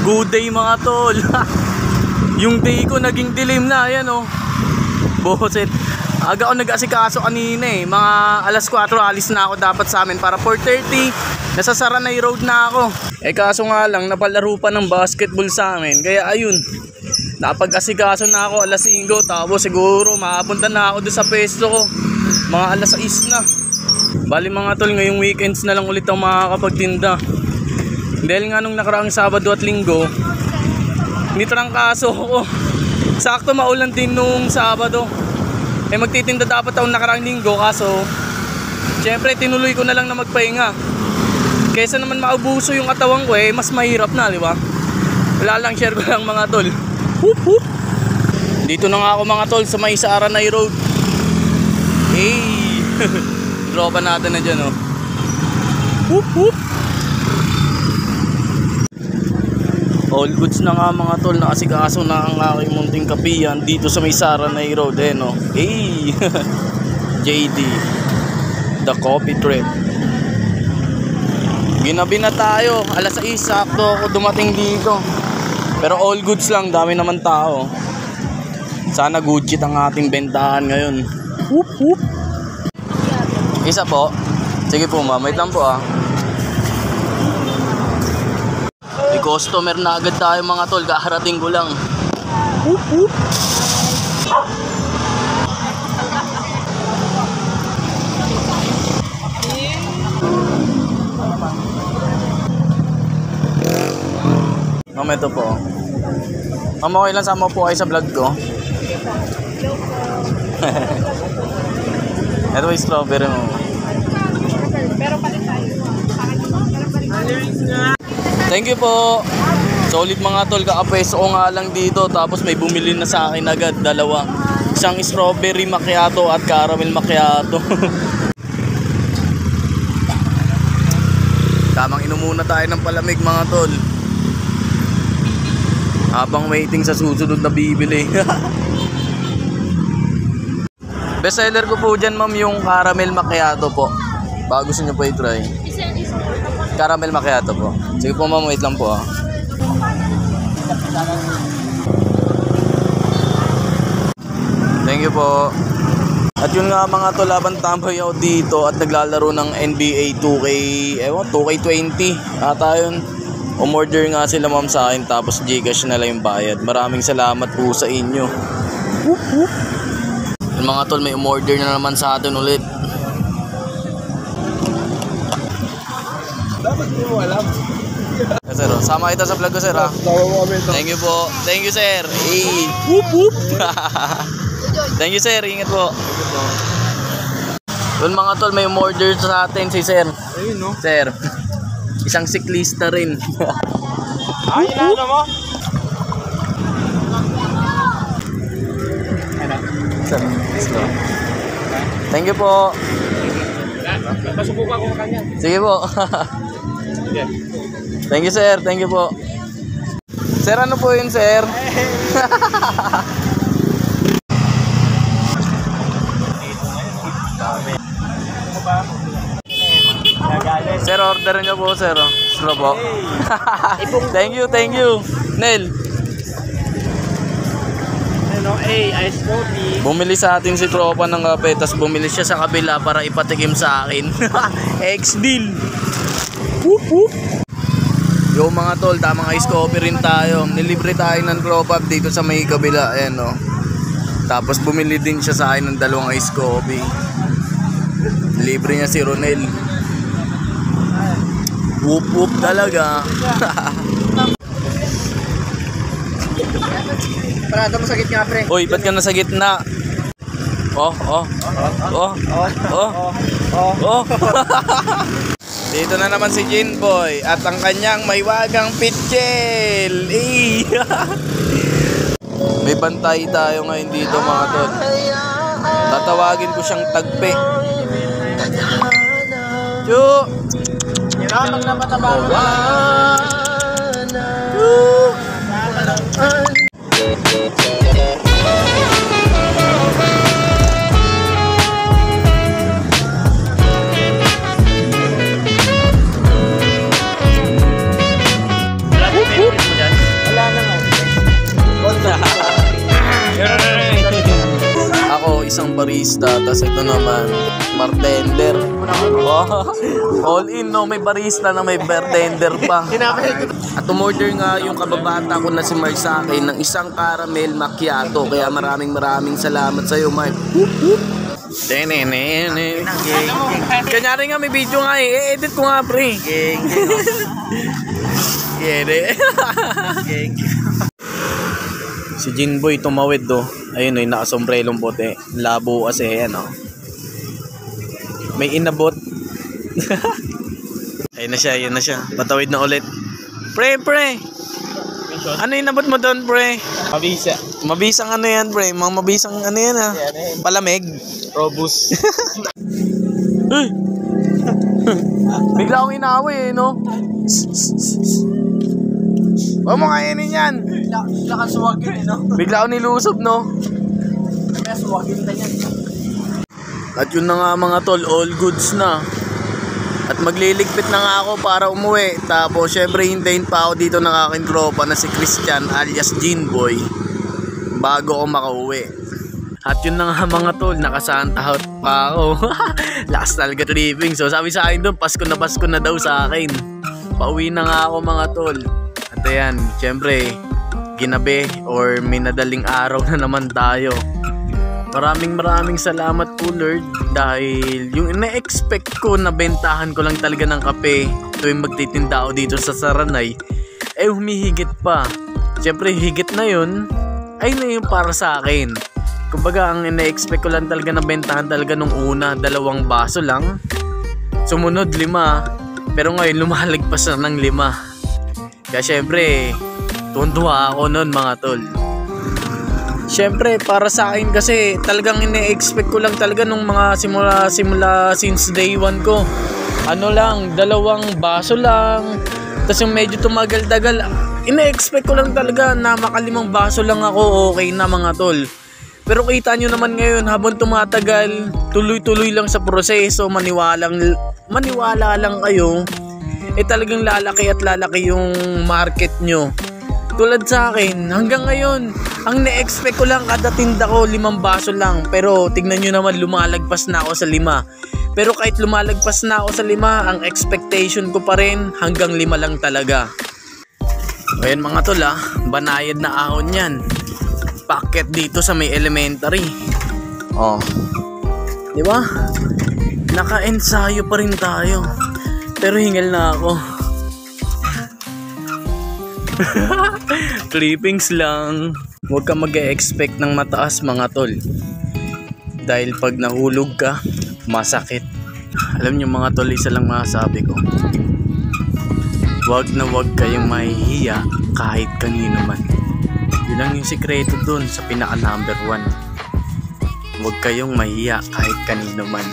Good day mga tol. Yung day ko naging dilim na. Ayan oh. Boset. Aga ako nag-asikaso kanina eh. Mga alas 4 alis na ako dapat sa amin para 4:30. Nasa Saranay Road na ako. Eh kaso nga lang napalaro pa ng basketball sa amin. Kaya ayun. Napag-asikaso na ako alas 5. Tapos siguro makapunta na ako doon sa pesto ko. Mga alas 6 na. Bali mga tol, ngayong weekends na lang ulit ako makakapagtinda. Dahil nga nung nakaraang Sabado at Linggo, nitrangkaso ako. Sakto maulan din nung Sabado. Eh magtitinda dapat ako nakaraang Linggo, kaso syempre tinuloy ko na lang na magpahinga. Kaysa naman maubuso yung katawan ko eh, mas mahirap na, di ba? Wala lang, share ko lang mga tol. Hup hup. Dito na nga ako mga tol sa may Saranay Road. Hey. Tropa natin na dyan oh. Hup hup. All goods na nga mga tol, nakasikaso na ang aking munting kapiyan dito sa may Saranay Road eh no. Hey. JD The Coffee Trip. Ginabi na tayo, alas 6 sakto ako dumating dito. Pero all goods lang, dami naman tao. Sana Gucci ang ating bentahan ngayon. Whoop whoop. Isa po. Sige po ma'am, wait lang po ah. May customer na agad tayo mga tol, kakarating ko lang. Whoop whoop. Ma'am, ito po. Ma'am, okay lang sama po kayo sa vlog ko. Ito yung strawberry mo. Pero palit tayo. Thank you po. Solid mga tol, kakapwesto ko nga lang dito. Tapos may bumili na sa akin agad, dalawa. Isang strawberry macchiato at caramel macchiato. Tamang inom muna tayo ng palamig mga tol, habang waiting sa susunod na bibili. Best seller ko po dyan ma'am yung caramel macchiato po. Baka gusto nyo po i-try. Caramel macchiato po. Sige po ma'am, wait lang po ah. Thank you po. At yun nga mga tol, habang tambay ako dito at naglalaro ng NBA 2K, 2K20 ata yun. Umorder nga sila ma'am sa akin, tapos Gcash na lang yung bayad. Maraming salamat po sa inyo. Yung mga tol, may umorder na naman sa atin ulit. Dapat hindi mo alam. Sir, sama kita sa vlog ko sir ha. Thank you po. Thank you sir. Hey. Whoop whoop. Thank you sir, ingat po. Yun mga tol, may umorder sa atin si sir. Ayun no. Sir, isang siklista rin. Ay, ano mo? Sir, let's go. Thank you po. Pasubukan ko kanya. Sige po. Thank you sir, thank you po. Sir, ano po yun sir? Sir, order nyo po sir. Slow po. Thank you, thank you. Nel. Ano, ice coffee. Bumili sa atin si tropa ng kape, tapos bumili siya sa kabila para ipatikim sa akin. Ex-deal. Whoop whoop. Yo mga tol, tamang ice coffee rin tayo. Nilibre tayo ng tropa dito sa may kabila. Ayan o. Tapos bumili din siya sa akin ng 2 ice coffee. Libre niya si Ronel. Whoop whoop talaga. Parada mo sa gitna pre. Uy, ba't ka nasa gitna? Oh. Dito na naman si Jinboy at ang kanyang maywagang pitchel. May bantay tayo ngayon dito mga tol. Tatawagin ko siyang Tagpe. Chu! Pag napataba mo na. barista. Tapos ito naman, bartender. All in, no? May barista na may bartender pa. At umorder nga yung kababata ko na si Mark sa akin ng isang caramel macchiato. Kaya maraming salamat sa'yo, Mark. Kanyari nga may video nga eh. I-edit ko nga, pre. Si Jinboy tumawid do. Ayun o, nakasombrelong bote. Labo kasi yan o. May inabot. Ayun na siya, ayun na siya. Patawid na ulit. Pre. Ano inabot mo doon, pre? Mabisa. Mabisang ano yan, pre? Mga mabisang ano yan ha? Palamig. Robust. Bigla akong inaaway eh, no? Huwag mo kainin yan. Bigla ka suwagin eh, no? Bigla akong nilusob, no? Kaya suwagin na yan. At yun na nga mga tol, all goods na. At magliligpit na nga ako para umuwi. Tapos syempre hintayin pa ako dito ng aking tropa na si Christian alias Jinboy bago ako makauwi. At yun na nga mga tol, nakasanta out pa ako. Last talaga tripping. So sabi sa akin doon, Pasko na daw sa akin. Pauwi na nga ako mga tol. At ayan, syempre ginabi or minadaling araw na naman tayo. Maraming salamat po Lord dahil yung ina-expect ko na bentahan ko lang talaga ng kape tuwing magtitinda ako dito sa Saranay eh humihigit pa. Siyempre higit na yun ay na yung para sa akin. Kumbaga ang ina-expect ko lang talaga na bentahan talaga nung una 2 baso lang, sumunod 5, pero ngayon lumalagpas na ng 5. Kaya siyempre tuntua ako nun mga tol. Siyempre para sa akin kasi talagang ine-expect ko lang talaga nung mga simula since day 1 ko. Ano lang, 2 baso lang. Tapos yung medyo tumagal-tagal, ine-expect ko lang talaga na maka 5 baso lang ako, okay na mga tol. Pero kita nyo naman ngayon habang tumatagal, tuloy-tuloy lang sa proseso, maniwala lang kayo, eh talagang lalaki at lalaki yung market nyo. Tulad sa akin, hanggang ngayon, ang na-expect ko lang kada tinda ko 5 baso lang. Pero tignan nyo naman, lumalagpas na ako sa 5. Pero kahit lumalagpas na ako sa 5, ang expectation ko pa rin hanggang 5 lang talaga. Ayan mga tol banayad na ahon yan. Packet dito sa may elementary. Oh. Di ba? Naka-ensayo pa rin tayo. Pero hingal na ako. Clippings lang. Huwag ka mag-e-expect ng mataas mga tol. Dahil pag nahulog ka, masakit. Alam nyo mga tol, isa lang masasabi ko. Huwag kayong mahihiya kahit kanino man. Yun lang yung sikreto dun sa pinaka number 1. Huwag kayong mahihiya kahit kanino man.